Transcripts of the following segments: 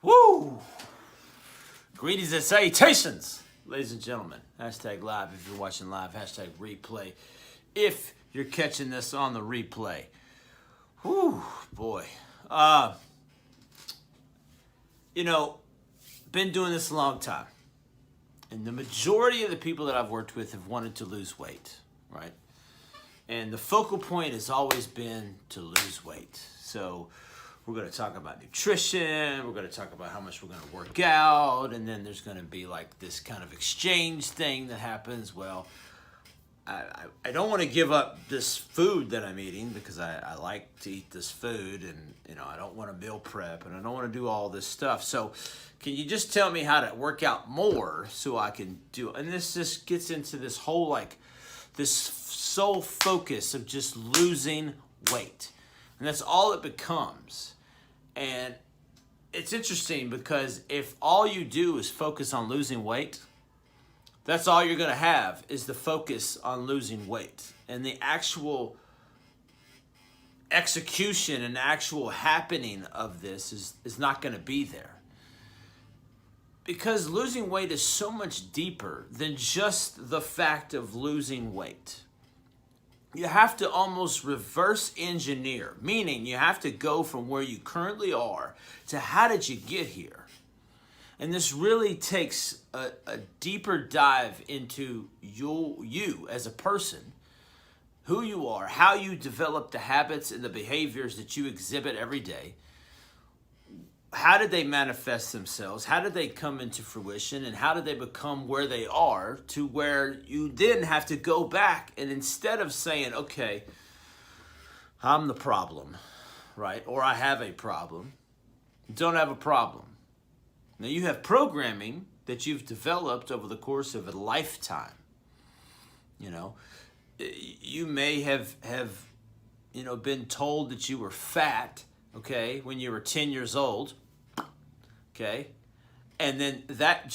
Woo! Greetings and salutations, ladies and gentlemen. Hashtag live if you're watching live. Hashtag replay if you're catching this on the replay. Whew, boy. Been doing this a long time. And the majority of the people that I've worked with have wanted to lose weight, right? And the focal point has always been to lose weight. So we're going to talk about nutrition. We're going to talk about how much we're going to work out. And then there's going to be like this kind of exchange thing that happens. Well, I don't want to give up this food that I'm eating because I like to eat this food, and I don't want to meal prep, and I don't want to do all this stuff. So can you just tell me how to work out more so I can do it? And this just gets into this whole this sole focus of just losing weight. And that's all it becomes. And it's interesting because if all you do is focus on losing weight, that's all you're going to have is the focus on losing weight. And the actual execution and actual happening of this is not going to be there. Because losing weight is so much deeper than just the fact of losing weight. You have to almost reverse engineer, meaning you have to go from where you currently are to how did you get here? And this really takes a deeper dive into you as a person, who you are, how you develop the habits and the behaviors that you exhibit every day. How did they manifest themselves? How did they come into fruition? And how did they become where they are to where you then have to go back and instead of saying, okay, I'm the problem, right? Or I have a problem, don't have a problem. Now you have programming that you've developed over the course of a lifetime. You may have been told that you were fat, okay, when you were 10 years old, okay? And then that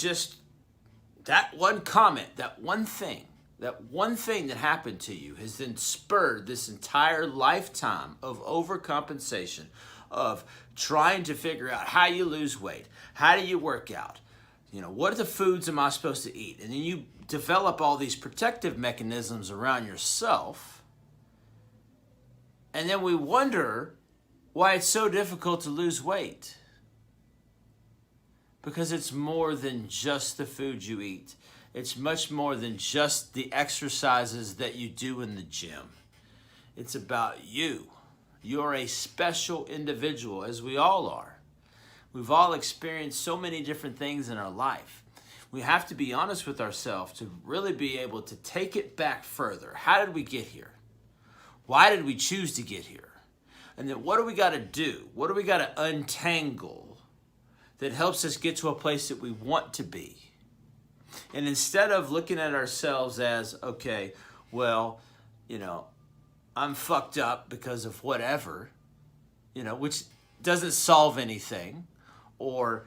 one comment, that one thing that happened to you has then spurred this entire lifetime of overcompensation, of trying to figure out how you lose weight, how do you work out, what are the foods am I supposed to eat? And then you develop all these protective mechanisms around yourself. And then we wonder why it's so difficult to lose weight. Because it's more than just the food you eat. It's much more than just the exercises that you do in the gym. It's about you. You're a special individual, as we all are. We've all experienced so many different things in our life. We have to be honest with ourselves to really be able to take it back further. How did we get here? Why did we choose to get here? And then what do we got to do? What do we got to untangle that helps us get to a place that we want to be? And instead of looking at ourselves as, okay, well, I'm fucked up because of whatever, which doesn't solve anything. Or,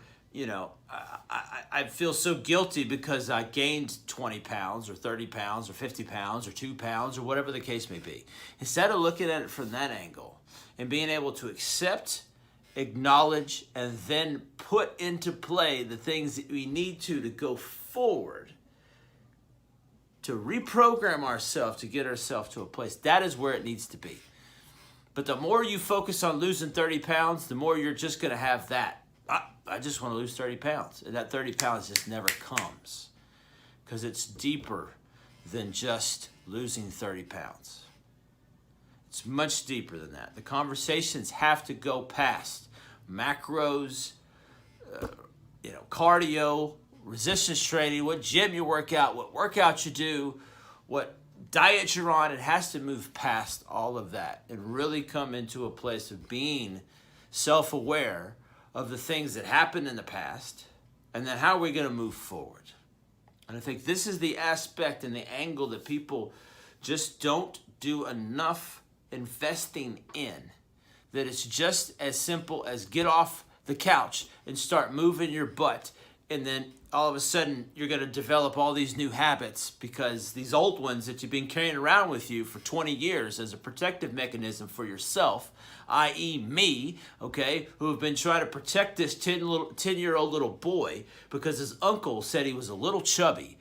I feel so guilty because I gained 20 pounds or 30 pounds or 50 pounds or 2 pounds or whatever the case may be. Instead of looking at it from that angle and being able to accept, acknowledge, and then put into play the things that we need to go forward, to reprogram ourselves to get ourselves to a place. That is where it needs to be. But the more you focus on losing 30 pounds, the more you're just going to have that. I just want to lose 30 pounds. And that 30 pounds just never comes. Because it's deeper than just losing 30 pounds. It's much deeper than that. The conversations have to go past macros, cardio, resistance training, what gym you work out, what workout you do, what diet you're on. It has to move past all of that and really come into a place of being self-aware of the things that happened in the past and then how are we going to move forward. And I think this is the aspect and the angle that people just don't do enough investing in. That it's just as simple as get off the couch and start moving your butt And then all of a sudden, you're going to develop all these new habits because these old ones that you've been carrying around with you for 20 years as a protective mechanism for yourself, i.e. me, okay, who have been trying to protect this 10-year-old little boy because his uncle said he was a little chubby.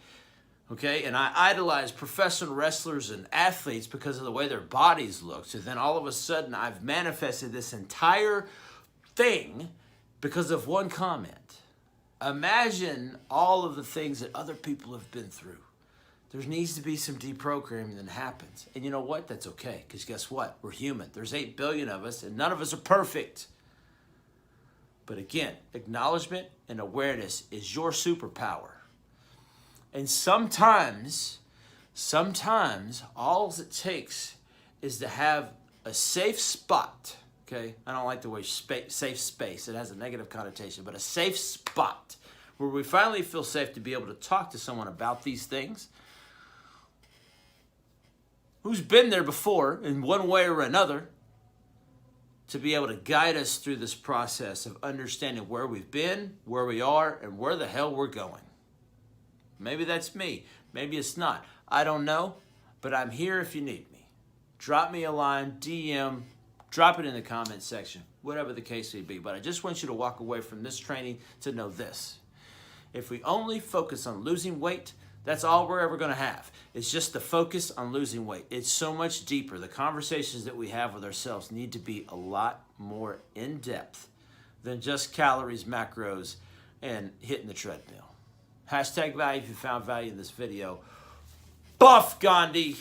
Okay, and I idolize professional wrestlers and athletes because of the way their bodies look. So then all of a sudden, I've manifested this entire thing because of one comment. Imagine all of the things that other people have been through. There needs to be some deprogramming that happens. And you know what? That's okay, because guess what? We're human. There's 8 billion of us, and none of us are perfect. But again, acknowledgement and awareness is your superpower. And sometimes all it takes is to have a safe spot, okay? I don't like the word safe space. It has a negative connotation, but a safe spot where we finally feel safe to be able to talk to someone about these things who's been there before in one way or another, to be able to guide us through this process of understanding where we've been, where we are, and where the hell we're going. Maybe that's me. Maybe it's not. I don't know, but I'm here if you need me. Drop me a line, DM, drop it in the comment section, whatever the case may be. But I just want you to walk away from this training to know this. If we only focus on losing weight, that's all we're ever going to have. It's just the focus on losing weight. It's so much deeper. The conversations that we have with ourselves need to be a lot more in-depth than just calories, macros, and hitting the treadmill. Hashtag value if you found value in this video. Buff Gandhi.